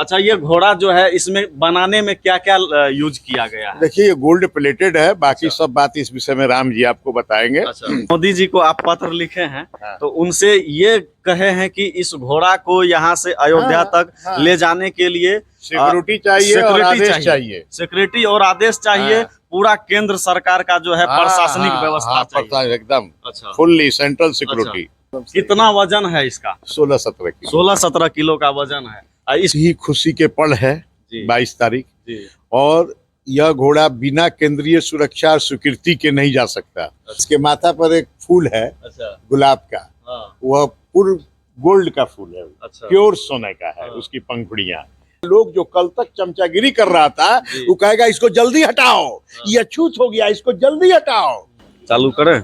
अच्छा, ये घोड़ा जो है इसमें बनाने में क्या क्या यूज किया गया है? देखिए ये गोल्ड प्लेटेड है, बाकी अच्छा। सब बात इस विषय में राम जी आपको बताएंगे। अच्छा, मोदी जी को आप पत्र लिखे हैं हाँ। तो उनसे ये कहे हैं कि इस घोड़ा को यहाँ से अयोध्या हाँ, तक हाँ। ले जाने के लिए सिक्योरिटी चाहिए और आदेश चाहिए। सिक्योरिटी और आदेश चाहिए। हाँ। पूरा केंद्र सरकार का जो है प्रशासनिक व्यवस्था चाहिए। एकदम अच्छा, फुल्ली सेंट्रल सिक्योरिटी। कितना वजन है इसका? 16-17 किलो। 16-17 किलो का वजन है। इस ही खुशी के पल है जी। 22 तारीख, जी। और यह घोड़ा बिना केंद्रीय सुरक्षा और स्वीकृति के नहीं जा सकता। इसके माथा पर एक फूल है, अच्छा, गुलाब का। हाँ। वह पूर्ण गोल्ड का फूल है। अच्छा। प्योर सोने का है। हाँ। उसकी पंखुड़ियां, लोग जो कल तक चमचागिरी कर रहा था जी। वो कहेगा इसको जल्दी हटाओ, ये अछूत हो गया, इसको जल्दी हटाओ। चालू करें।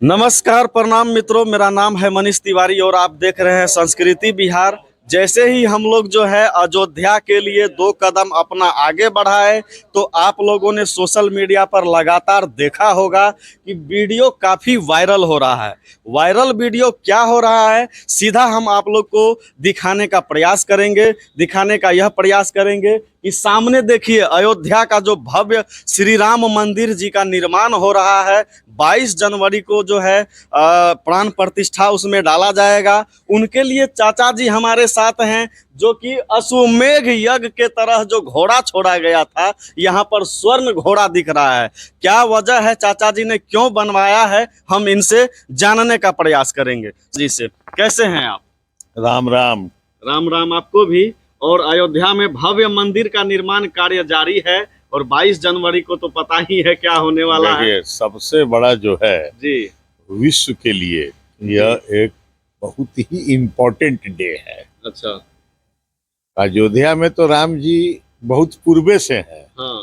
नमस्कार, प्रणाम मित्रों, मेरा नाम है मनीष तिवारी और आप देख रहे हैं संस्कृति बिहार। जैसे ही हम लोग जो है अयोध्या के लिए 2 कदम अपना आगे बढ़ाए तो आप लोगों ने सोशल मीडिया पर लगातार देखा होगा कि वीडियो काफ़ी वायरल हो रहा है। वायरल वीडियो क्या हो रहा है, सीधा हम आप लोग को दिखाने का प्रयास करेंगे। दिखाने का यह प्रयास करेंगे कि सामने देखिए अयोध्या का जो भव्य श्री राम मंदिर जी का निर्माण हो रहा है। 22 जनवरी को जो है प्राण प्रतिष्ठा उसमें डाला जाएगा। उनके लिए चाचा जी हमारे साथ हैं, जो कि अश्वमेघ यज्ञ के तरह जो घोड़ा छोड़ा गया था, यहाँ पर स्वर्ण घोड़ा दिख रहा है। क्या वजह है, चाचा जी ने क्यों बनवाया है, हम इनसे जानने का प्रयास करेंगे। जी से कैसे हैं आप? राम राम। राम राम आपको भी। और अयोध्या में भव्य मंदिर का निर्माण कार्य जारी है और 22 जनवरी को तो पता ही है क्या होने वाला है। सबसे बड़ा जो है जी, विश्व के लिए यह एक बहुत ही इम्पोर्टेंट डे है। अच्छा। अयोध्या में तो राम जी बहुत पूर्वे से हैं, हाँ।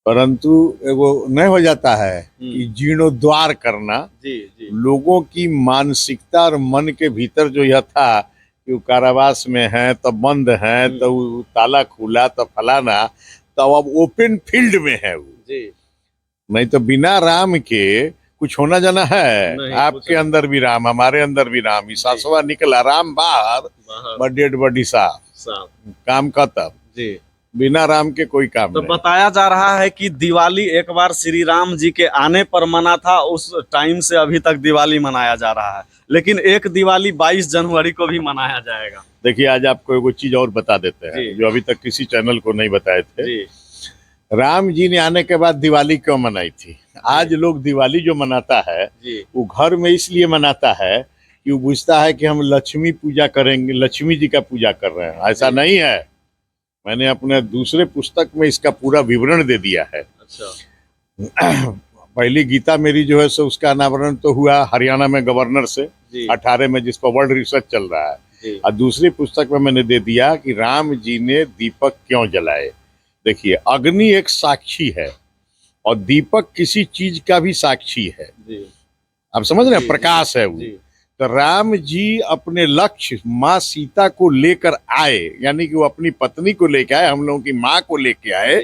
परंतु वो नहीं हो जाता है कि जीर्णोद्वार करना। जी जी। लोगों की मानसिकता और मन के भीतर जो यह था कि वो कारावास में है तो बंद है, तो ताला खुला तो फलाना, तो अब ओपन फील्ड में है वो। जी। नहीं तो बिना राम के कुछ होना जाना है। आपके अंदर भी राम, हमारे अंदर भी राम। ईसासवा निकला, राम बाहर, डेड बॉडी साफ, काम खत्म। जी। बिना राम के कोई काम तो नहीं। बताया जा रहा है कि दिवाली एक बार श्री राम जी के आने पर मना था, उस टाइम से अभी तक दिवाली मनाया जा रहा है, लेकिन एक दिवाली 22 जनवरी को भी मनाया जाएगा। देखिए आज आपको एगो चीज और बता देते हैं जो अभी तक किसी चैनल को नहीं बताए थे। जी। राम जी ने आने के बाद दिवाली क्यों मनाई थी? आज लोग दिवाली जो मनाता है वो घर में इसलिए मनाता है कि वो बुझता है कि हम लक्ष्मी पूजा करेंगे, लक्ष्मी जी का पूजा कर रहे हैं। ऐसा नहीं है। मैंने अपने दूसरे पुस्तक में इसका पूरा विवरण दे दिया है। अच्छा। पहली गीता मेरी जो है सो उसका अनावरण तो हुआ हरियाणा में गवर्नर से 18 में, जिस पर वर्ल्ड रिसर्च चल रहा है। और दूसरी पुस्तक में मैंने दे दिया कि राम जी ने दीपक क्यों जलाए। देखिए अग्नि एक साक्षी है और दीपक किसी चीज का भी साक्षी है। आप समझ रहे हैं, प्रकाश है वो। तो राम जी अपने लक्ष्य माँ सीता को लेकर आए, यानी कि वो अपनी पत्नी को लेकर आए, हम लोगों की माँ को लेकर आए,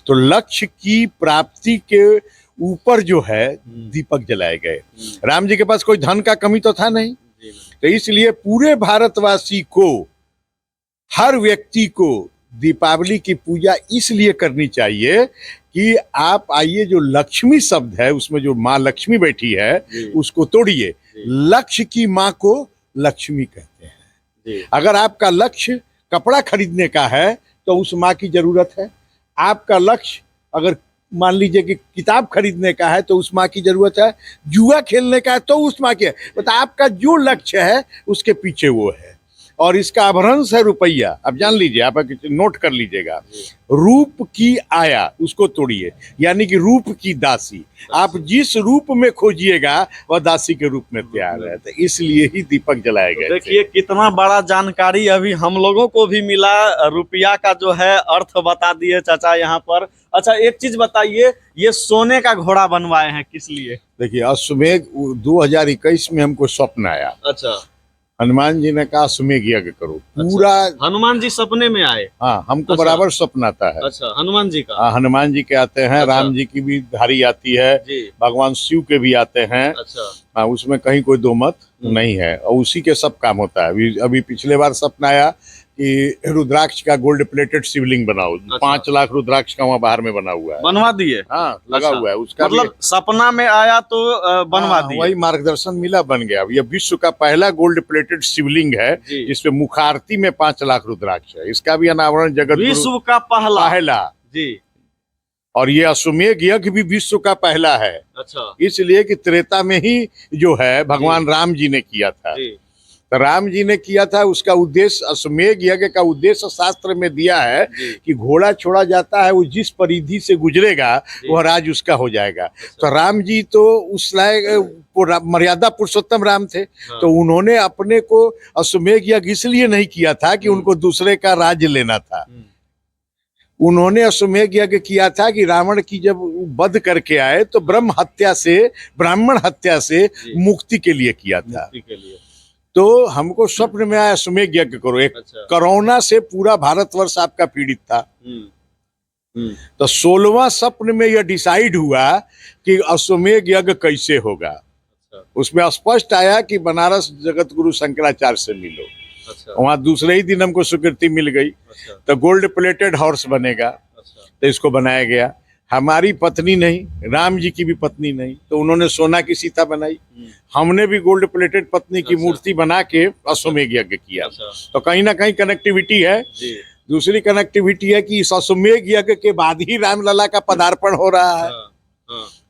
तो लक्ष्य की प्राप्ति के ऊपर जो है दीपक जलाए गए। राम जी के पास कोई धन का कमी तो था नहीं, तो इसलिए पूरे भारतवासी को, हर व्यक्ति को दीपावली की पूजा इसलिए करनी चाहिए कि आप आइए, जो लक्ष्मी शब्द है उसमें जो माँ लक्ष्मी बैठी है उसको तोड़िए। लक्ष्य की माँ को लक्ष्मी कहते हैं। अगर आपका लक्ष्य कपड़ा खरीदने का है तो उस माँ की जरूरत है। आपका लक्ष्य अगर मान लीजिए कि किताब खरीदने का है तो उस माँ की जरूरत है। जुआ खेलने का है तो उस माँ की है। तो आपका जो लक्ष्य है उसके पीछे वो है। और इसका अभ्रंश है रुपया। अब जान लीजिए, आप नोट कर लीजिएगा, रूप की आया उसको तोड़िए, यानी कि रूप की दासी। आप जिस रूप में खोजिएगा वह दासी के रूप में तैयार है। तो इसलिए ही दीपक जलाए गए। देखिए कितना बड़ा जानकारी अभी हम लोगों को भी मिला। रुपया का जो है अर्थ बता दिए चाचा यहाँ पर। अच्छा एक चीज बताइए, ये सोने का घोड़ा बनवाए हैं किस लिए? देखिए अश्वमेघ 2021 में हमको स्वप्न आया। अच्छा। हनुमान जी ने कहा अश्वमेघ यज्ञ करो। पूरा हनुमान जी सपने में आए? हाँ, हमको अच्छा। बराबर स्वप्न आता है। अच्छा, हनुमान जी का? हनुमान जी के आते हैं। अच्छा। राम जी की भी धारी आती है, भगवान शिव के भी आते हैं। अच्छा। हाँ, उसमें कहीं कोई दो मत नहीं है और उसी के सब काम होता है। अभी पिछले बार सपना आया कि रुद्राक्ष का गोल्ड प्लेटेड शिवलिंग बनाओ। 5 लाख रुद्राक्ष का वहाँ बाहर में बना हुआ है। बनवा दिए? हाँ, लगा हुआ है उसका। मतलब सपना में आया तो बनवा दिए? वही मार्गदर्शन मिला, बन गया। ये विश्व का पहला गोल्ड प्लेटेड शिवलिंग है जिसपे मुखारती में 5 लाख रुद्राक्ष है। इसका भी अनावरण जगत विश्व का पहला जी। और ये अश्वमेध यज्ञ भी विश्व का पहला है। अच्छा। इसलिए कि त्रेता में ही जो है भगवान राम जी ने किया था। तो राम जी ने किया था, उसका उद्देश्य, अश्वमेध यज्ञ का उद्देश्य शास्त्र में दिया है कि घोड़ा छोड़ा जाता है, वो जिस परिधि से गुजरेगा वह राज उसका हो जाएगा। तो राम जी तो उस लायक मर्यादा पुरुषोत्तम राम थे। तो उन्होंने अपने को अश्वमेध यज्ञ इसलिए नहीं किया था कि उनको दूसरे का राज्य लेना था। उन्होंने अश्वमेध यज्ञ किया था कि रावण की जब वध करके आए तो ब्राह्मण हत्या से मुक्ति के लिए किया था। तो हमको स्वप्न में आया अश्वमेध यज्ञ करो। एक कोरोना से पूरा भारतवर्ष आपका पीड़ित था। तो 16वां स्वप्न में यह डिसाइड हुआ कि अश्वमेध यज्ञ कैसे होगा। उसमें स्पष्ट आया कि बनारस जगत गुरु शंकराचार्य से मिलो। वहाँ दूसरे ही दिन हमको स्वीकृति मिल गई। तो गोल्ड प्लेटेड हॉर्स बनेगा। तो इसको बनाया गया। हमारी पत्नी नहीं, राम जी की भी पत्नी नहीं, तो उन्होंने सोना की सीता बनाई। हमने भी गोल्ड प्लेटेड पत्नी की मूर्ति बना के अश्वमेध यज्ञ किया। तो कहीं ना कहीं कनेक्टिविटी है। दूसरी कनेक्टिविटी है कि इस अश्वमेध यज्ञ के बाद ही रामलला का पदार्पण हो रहा है।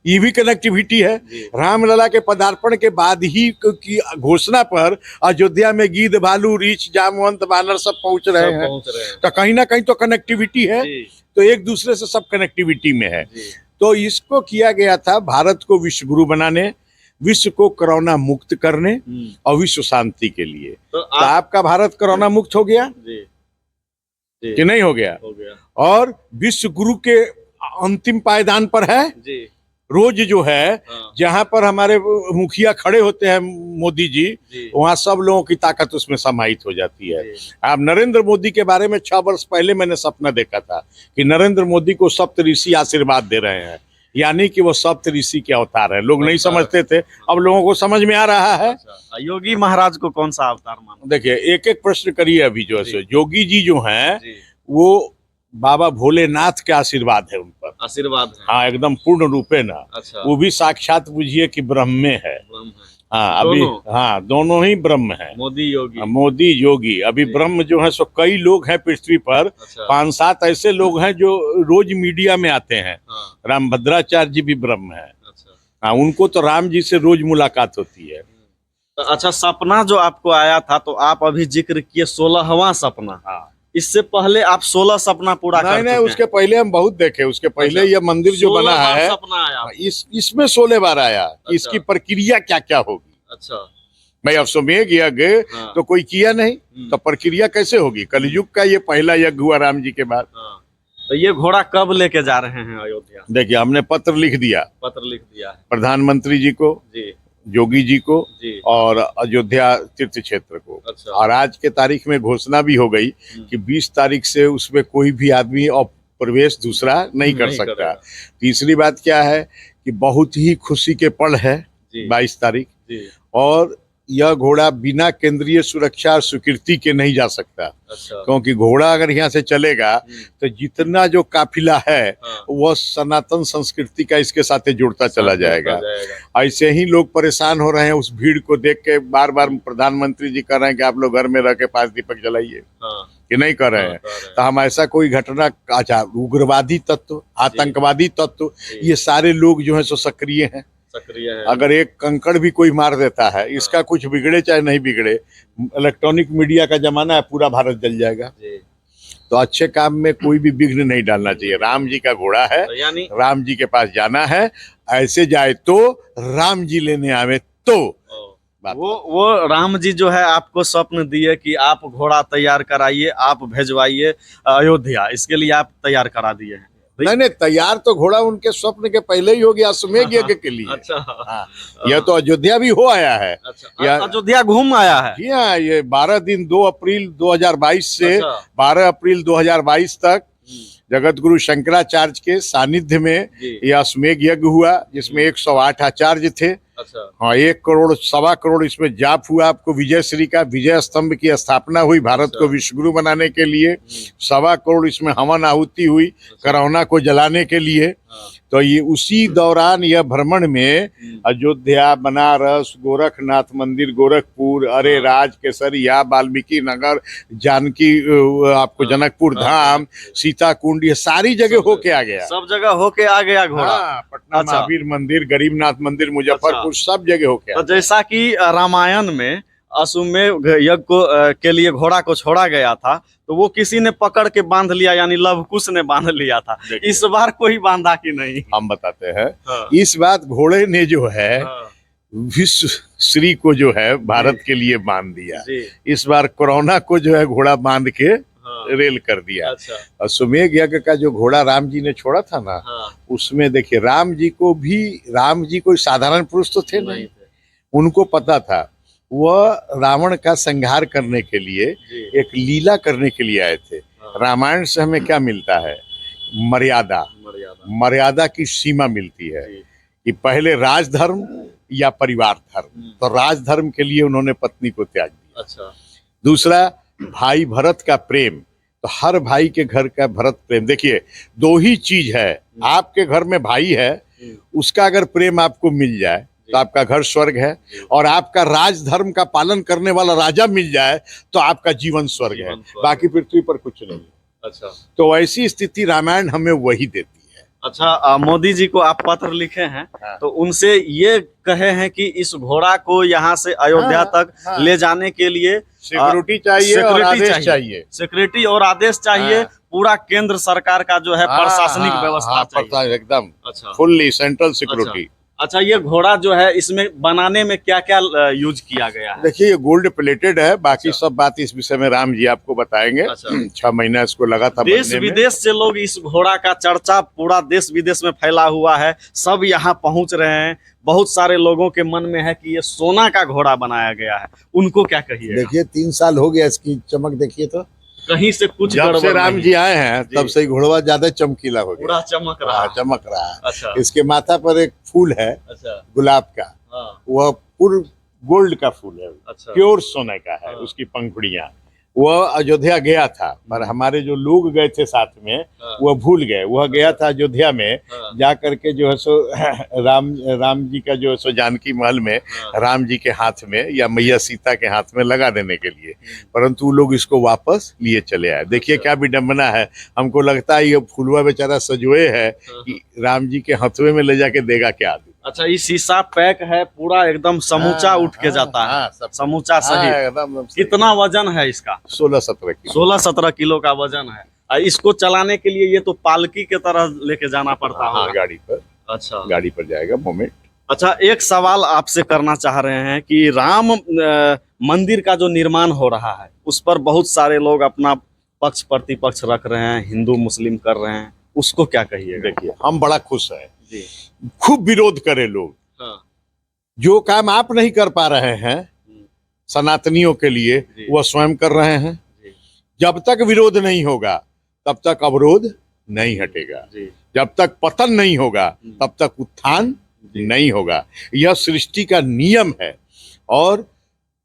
ये भी कनेक्टिविटी है। रामलला के पदार्पण के बाद ही की घोषणा पर अयोध्या में गीद, भालू, रीछ, जामवंत, बानर सब पहुंच रहे हैं। तो कहीं ना कहीं तो कनेक्टिविटी है। तो एक दूसरे से सब कनेक्टिविटी में है। तो इसको किया गया था भारत को विश्व गुरु बनाने, विश्व को कोरोना मुक्त करने और विश्व शांति के लिए। तो आपका भारत कोरोना मुक्त हो गया कि नहीं हो गया? और विश्व गुरु के अंतिम पायदान पर है। रोज जो है जहां पर हमारे मुखिया खड़े होते हैं, मोदी जी, वहां सब लोगों की ताकत उसमें समाहित हो जाती है। अब नरेंद्र मोदी के बारे में 6 वर्ष पहले मैंने सपना देखा था कि नरेंद्र मोदी को सप्त ऋषि आशीर्वाद दे रहे हैं, यानी कि वो सप्त ऋषि के अवतार है। लोग नहीं समझते थे, अब लोगों को समझ में आ रहा है। योगी महाराज को कौन सा अवतार मानो? देखिए, एक एक प्रश्न करिए। अभी जो है योगी जी जो हैं वो बाबा भोलेनाथ के आशीर्वाद है उन पर। आशीर्वाद है। हाँ, एकदम पूर्ण रूपे ना। अच्छा। वो भी साक्षात बुझिए कि ब्रह्म में है। हाँ, अभी हाँ, दोनों ही ब्रह्म है। मोदी योगी अभी ब्रह्म जो है सो कई लोग हैं पृथ्वी पर। 5-7 ऐसे लोग हैं जो रोज मीडिया में आते हैं। रामभद्राचार्य जी भी ब्रह्म है। हाँ, उनको तो राम जी से रोज मुलाकात होती है। अच्छा, सपना जो आपको आया था, तो आप अभी जिक्र किए 16वां सपना। हाँ, इससे पहले आप 16 सपना पूरा कर चुके हैं। उसके पहले हम बहुत देखे। उसके पहले यह मंदिर जो बना है इसमें 16 बार आया। इसकी प्रक्रिया क्या क्या होगी। अच्छा, भाई अश्वमेध यज्ञ तो कोई किया नहीं, तो प्रक्रिया कैसे होगी? कलयुग का ये पहला यज्ञ हुआ राम जी के बाद। तो ये घोड़ा कब लेके जा रहे हैं अयोध्या? देखिए, हमने पत्र लिख दिया है प्रधानमंत्री जी को, योगी जी को और अयोध्या तीर्थ क्षेत्र को। अच्छा। और आज के तारीख में घोषणा भी हो गई कि 20 तारीख से उसमें कोई भी आदमी और प्रवेश दूसरा नहीं कर सकता। तीसरी बात क्या है कि बहुत ही खुशी के पल है 22 तारीख। और यह घोड़ा बिना केंद्रीय सुरक्षा और स्वीकृति के नहीं जा सकता। अच्छा। क्योंकि घोड़ा अगर यहाँ से चलेगा तो जितना जो काफिला है वह सनातन संस्कृति का इसके साथ जुड़ता चला जाएगा। ऐसे ही लोग परेशान हो रहे हैं उस भीड़ को देख के। बार बार प्रधानमंत्री जी कह रहे हैं कि आप लोग घर में रह के 5 दीपक जलाइए। कि नहीं कर रहे हैं? तो हम ऐसा कोई घटना, अच्छा, उग्रवादी तत्व, आतंकवादी तत्व, ये सारे लोग जो है सो सक्रिय हैं। अगर एक कंकड़ भी कोई मार देता है, इसका कुछ बिगड़े चाहे नहीं बिगड़े, इलेक्ट्रॉनिक मीडिया का जमाना है, पूरा भारत जल जाएगा। तो अच्छे काम में कोई भी विघ्न नहीं डालना चाहिए। राम जी का घोड़ा है, राम जी के पास जाना है। ऐसे जाए तो राम जी लेने आवे तो वो राम जी जो है आपको स्वप्न दिए कि आप घोड़ा तैयार कराइए, आप भेजवाइए अयोध्या, इसके लिए आप तैयार करा दिए हैं। नहीं, तैयार तो घोड़ा उनके स्वप्न के पहले ही हो गया अश्वमेध यज्ञ के लिए। अच्छा। हाँ, यह तो अयोध्या भी हो आया है। अच्छा, अयोध्या घूम आया है। जी हाँ, ये 12 दिन 2 अप्रैल 2022 से 12 अप्रैल 2022 तक जगत गुरु शंकराचार्य के सानिध्य में यह अश्वमेध यज्ञ हुआ, जिसमें 108 आचार्य थे। अच्छा। हाँ, 1 करोड़ 1.25 करोड़ इसमें जाप हुआ आपको। विजय श्री का विजय स्तंभ की स्थापना हुई भारत को विश्व गुरु बनाने के लिए। 1.25 करोड़ इसमें हवन आहुति हुई कोरोना को जलाने के लिए। तो ये उसी दौरान यह भ्रमण में अयोध्या, बनारस, गोरखनाथ मंदिर, गोरखपुर, अरे राज केसरिया, वाल्मीकि नगर, जानकी, आपको जनकपुर धाम, सीता कुंड, ये सारी जगह होके आ गया। सब जगह होके आ गया घोड़ा। हाँ, पटना महावीर मंदिर, गरीबनाथ मंदिर, मुजफ्फरपुर, सब जगह होके आ तो जैसा कि रामायण में अश्वमेध यज्ञ को के लिए घोड़ा को छोड़ा गया था, तो वो किसी ने पकड़ के बांध लिया, यानी लवकुश ने बांध लिया था। इस बार कोई बांधा कि नहीं? हम बताते हैं। इस बात घोड़े ने जो है विश्व श्री को जो है भारत के लिए बांध दिया। इस बार कोरोना को जो है घोड़ा बांध के रेल कर दिया। अच्छा। अश्वमेध यज्ञ का जो घोड़ा राम जी ने छोड़ा था ना, उसमें देखिए राम जी कोई साधारण पुरुष तो थे नहीं। उनको पता था वह रावण का संहार करने के लिए एक लीला करने के लिए आए थे। रामायण से हमें क्या मिलता है? मर्यादा की सीमा मिलती है कि पहले राजधर्म या परिवार धर्म। तो राजधर्म के लिए उन्होंने पत्नी को त्याग दिया। अच्छा। दूसरा, भाई भरत का प्रेम। तो हर भाई के घर का भरत प्रेम। देखिए, 2 ही चीज है। आपके घर में भाई है, उसका अगर प्रेम आपको मिल जाए तो आपका घर स्वर्ग है, और आपका राजधर्म का पालन करने वाला राजा मिल जाए तो आपका जीवन स्वर्ग है। बाकी पृथ्वी पर कुछ नहीं। अच्छा। तो ऐसी स्थिति रामायण हमें वही देती है। अच्छा, मोदी जी को आप पत्र लिखे हैं। तो उनसे ये कहे हैं कि इस घोड़ा को यहाँ से अयोध्या तक ले जाने के लिए सिक्योरिटी चाहिए और आदेश चाहिए। सिक्योरिटी और आदेश चाहिए। पूरा केंद्र सरकार का जो है प्रशासनिक व्यवस्था चाहिए एकदम। अच्छा। Fully central security. अच्छा, ये घोड़ा जो है इसमें बनाने में क्या क्या यूज किया गया है? देखिए, ये गोल्ड प्लेटेड है। बाकी सब बात इस विषय में राम जी आपको बताएंगे। 6 महीना इसको लगा था। देश विदेश से लोग इस घोड़ा का चर्चा पूरा देश विदेश में फैला हुआ है। सब यहाँ पहुंच रहे हैं। बहुत सारे लोगों के मन में है कि ये सोना का घोड़ा बनाया गया है। उनको क्या कहिए? देखिए, 3 साल हो गया इसकी चमक देखिए तो कहीं से कुछ जब से राम जी आए हैं तब से घोड़वा ज्यादा चमकीला हो गया। पूरा चमक रहा है। अच्छा। इसके माथा पर एक फूल है। अच्छा। गुलाब का। वह पूर्ण गोल्ड का फूल है। अच्छा। प्योर सोने का है। उसकी पंखुड़ियां। वह अयोध्या गया था, पर हमारे जो लोग गए थे साथ में वह भूल गए। वह गया था अयोध्या में, जा करके जो है सो राम जी का जो है सो जानकी महल में राम जी के हाथ में या मैया सीता के हाथ में लगा देने के लिए, परंतु लोग इसको वापस लिए चले आए। देखिए क्या विडम्बना है। हमको लगता है ये फूलवा बेचारा सजोए है कि राम जी के हथवे में ले जाके देगा क्या आदमी। अच्छा, ये शीशा पैक है पूरा, एकदम समूचा उठ के जाता है। समूचा सही। कितना वजन है इसका? 16-17 किलो। 16-17 किलो का वजन है। इसको चलाने के लिए ये तो पालकी के तरह लेके जाना पड़ता है गाड़ी पर। अच्छा, गाड़ी पर जाएगा मोमेंट। अच्छा, एक सवाल आपसे करना चाह रहे हैं कि राम मंदिर का जो निर्माण हो रहा है उस पर बहुत सारे लोग अपना पक्ष प्रतिपक्ष रख रहे हैं, हिंदू मुस्लिम कर रहे हैं, उसको क्या कहिएगा? देखिए, हम बड़ा खुश हैं। जी। खूब विरोध करे लोग। जो काम आप नहीं कर पा रहे हैं सनातनियों के लिए, वह स्वयं कर रहे हैं। जब तक विरोध नहीं होगा तब तक अवरोध नहीं हटेगा। जब तक पतन नहीं होगा तब तक उत्थान नहीं होगा। यह सृष्टि का नियम है। और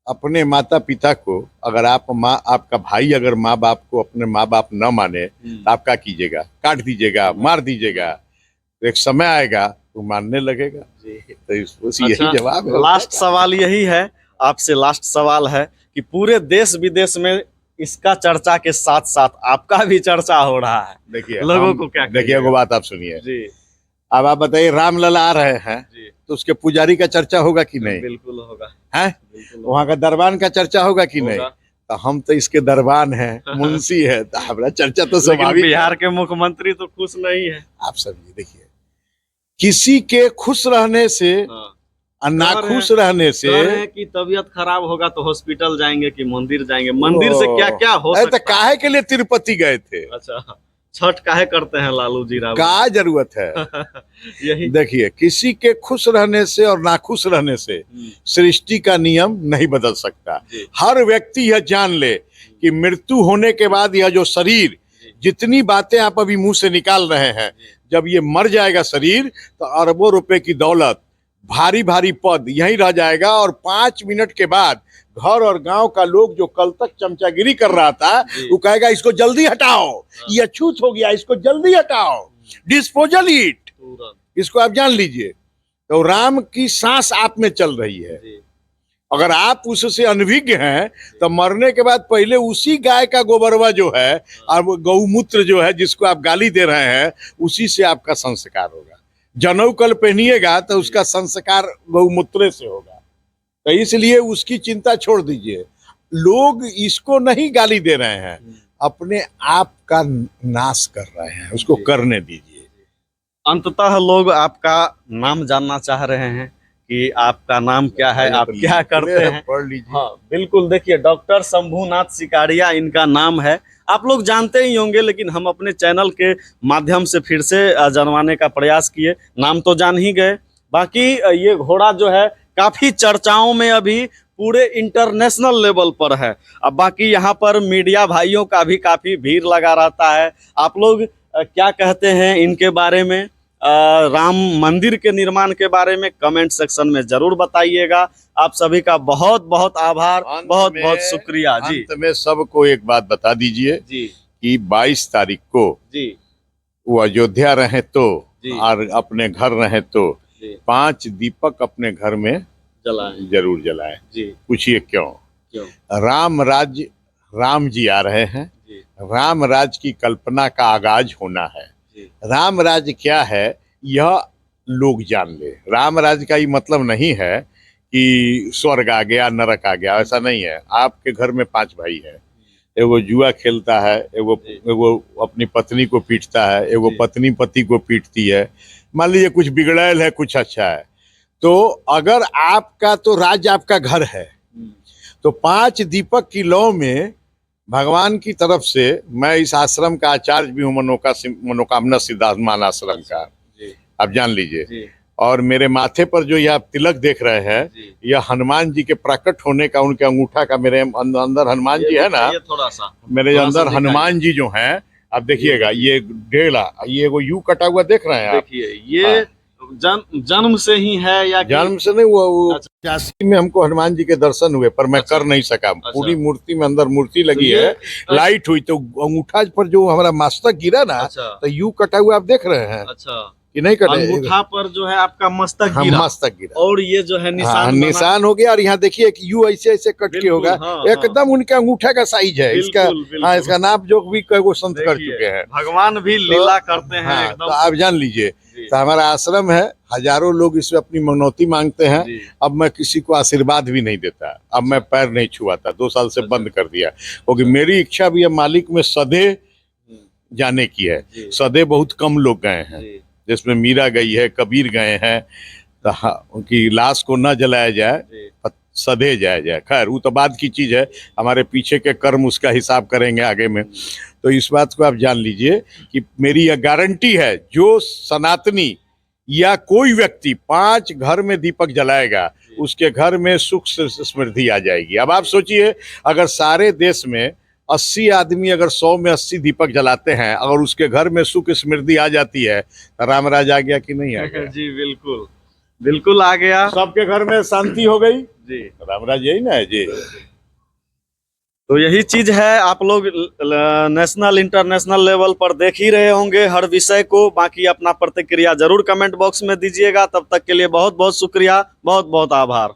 अपने माता पिता को अगर आपका भाई अगर माँ बाप को अपने माँ बाप न माने तो आप क्या कीजिएगा? काट दीजिएगा, मार दीजिएगा। एक समय आएगा तो मानने लगेगा। तो यही जवाब है। लास्ट सवाल यही है आपसे, लास्ट सवाल है कि पूरे देश विदेश में इसका चर्चा के साथ साथ आपका भी चर्चा हो रहा है। देखिए लोगों को क्या, देखिए वो बात आप सुनिए जी। अब आप बताइए, रामलला आ रहे हैं तो उसके पुजारी का चर्चा होगा कि नहीं? बिल्कुल होगा। है वहाँ का दरबान का चर्चा होगा कि नहीं? तो हम तो इसके दरबान हैं, मुंशी है, तो हमारा चर्चा तो स्वाभाविक। बिहार के मुख्यमंत्री तो खुश नहीं है। आप समझिए, देखिए किसी के खुश रहने से नाखुश रहने से कि तबीयत खराब होगा तो हॉस्पिटल जाएंगे कि मंदिर जाएंगे। मंदिर से क्या क्या हो सकता है? काहे के लिए तिरुपति गए थे? अच्छा, छठ काहे करते हैं लालू जी? क्या जरूरत है? यही देखिए, किसी के खुश रहने से और नाखुश रहने से सृष्टि का नियम नहीं बदल सकता। हर व्यक्ति यह जान ले कि मृत्यु होने के बाद यह जो शरीर, जितनी बातें आप अभी मुंह से निकाल रहे हैं, जब ये मर जाएगा शरीर तो अरबों रुपए की दौलत, भारी भारी पद यहीं रह जाएगा और 5 मिनट के बाद घर और गांव का लोग जो कल तक चमचागिरी कर रहा था वो कहेगा इसको जल्दी हटाओ, ये अछूत हो गया, इसको जल्दी हटाओ, डिस्पोजल इट, इसको आप जान लीजिए। तो राम की सांस आप में चल रही है। अगर आप उससे अनभिज्ञ हैं तो मरने के बाद पहले उसी गाय का गोबरवा जो है और गौमूत्र जो है जिसको आप गाली दे रहे हैं उसी से आपका संस्कार होगा। जनेऊ कल पहनिएगा तो उसका संस्कार गौमूत्र से होगा। तो इसलिए उसकी चिंता छोड़ दीजिए। लोग इसको नहीं गाली दे रहे हैं, अपने आप का नाश कर रहे हैं, उसको करने दीजिए। अंततः लोग आपका नाम जानना चाह रहे हैं कि आपका नाम क्या है, आप क्या करते हैं। पढ़ लीजिए। हाँ बिल्कुल, देखिए डॉक्टर शंभूनाथ सिकारिया इनका नाम है। आप लोग जानते ही होंगे, लेकिन हम अपने चैनल के माध्यम से फिर से जानवाने का प्रयास किए। नाम तो जान ही गए, बाकी ये घोड़ा जो है काफी चर्चाओं में अभी पूरे इंटरनेशनल लेवल पर है। अब बाकी यहाँ पर मीडिया भाइयों का भी काफी भीड़ लगा रहता है। आप लोग क्या कहते हैं इनके बारे में, राम मंदिर के निर्माण के बारे में कमेंट सेक्शन में जरूर बताइएगा। आप सभी का बहुत बहुत आभार, बहुत बहुत शुक्रिया जी। अंत में सबको एक बात बता दीजिए जी कि 22 तारीख को जी वो अयोध्या रहे तो और अपने घर रहे तो 5 दीपक अपने घर में जरूर जलाएं जी। पूछिए क्यों? राम जी आ रहे हैं। राम राज की कल्पना का आगाज होना है। राम राज क्या है यह लोग जान ले। राम राज का ये मतलब नहीं है कि स्वर्ग आ गया, नरक आ गया, ऐसा नहीं है। आपके घर में 5 भाई है, एगो जुआ खेलता है, एगो अपनी पत्नी को पीटता है, एगो पत्नी पति को पीटती है। मान लीजिए कुछ बिगड़ैल है, कुछ अच्छा है। तो अगर आपका तो राज आपका घर है तो 5 दीपक की लौ में भगवान की तरफ से, मैं इस आश्रम का आचार्य भी हूँ, मनोकामना सिद्धार्थमान आश्रम का, आप जान लीजिए। और मेरे माथे पर जो यह आप तिलक देख रहे हैं यह हनुमान जी के प्रकट होने का, उनके अंगूठा का, मेरे अंदर हनुमान जी है ना, मेरे अंदर हनुमान जी जो हैं आप देखिएगा। ये ढेला, ये वो यू कटा हुआ देख रहे हैं आप, देखिए ये जन्म से ही है या जन्म से नहीं? वो 85 में हमको हनुमान जी के दर्शन हुए पर मैं कर नहीं सका। पूरी मूर्ति में अंदर मूर्ति लगी है, लाइट हुई तो अंगूठा पर जो हमारा मस्तक गिरा ना तो यू कटा हुआ आप देख रहे हैं कि नहीं कटे? अंगूठा पर जो है आपका मस्तक गिरा, मस्तक गिरा और ये जो है निशान हो गया। और यहाँ देखिए कि यू ऐसे ऐसे कट के होगा, एकदम उनके अंगूठा का साइज है इसका। हाँ, इसका नाप जो भी कोई संत कर चुके हैं। भगवान भी लीला करते हैं एकदम। तो आप जान लीजिए, तो हमारा आश्रम है, हजारों लोग इसमें अपनी मनौती मांगते हैं। अब मैं किसी को आशीर्वाद भी नहीं देता, अब मैं पैर नहीं छुआता, 2 साल से बंद कर दिया, क्योंकि मेरी इच्छा भी है मालिक में सदे जाने की है। सदे बहुत कम लोग गए हैं, जिसमें मीरा गई है, कबीर गए हैं, तो उनकी लाश को न जलाया जाए, सदे जाया जाए। खैर वो तो बाद की चीज है, हमारे पीछे के कर्म उसका हिसाब करेंगे आगे में। तो इस बात को आप जान लीजिए कि मेरी यह गारंटी है, जो सनातनी या कोई व्यक्ति 5 घर में दीपक जलाएगा उसके घर में सुख समृद्धि आ जाएगी। अब आप सोचिए, अगर सारे देश में 80 आदमी अगर 100 में 80 दीपक जलाते हैं, अगर उसके घर में सुख समृद्धि आ जाती है तो रामराज आ गया कि नहीं आ गया? जी बिल्कुल बिल्कुल आ गया। सबके घर में शांति हो गई जी, रामराज यही ना है जी। तो यही चीज है, आप लोग नेशनल इंटरनेशनल लेवल पर देख ही रहे होंगे हर विषय को। बाकी अपना प्रतिक्रिया जरूर कमेंट बॉक्स में दीजिएगा। तब तक के लिए बहुत बहुत शुक्रिया, बहुत बहुत आभार।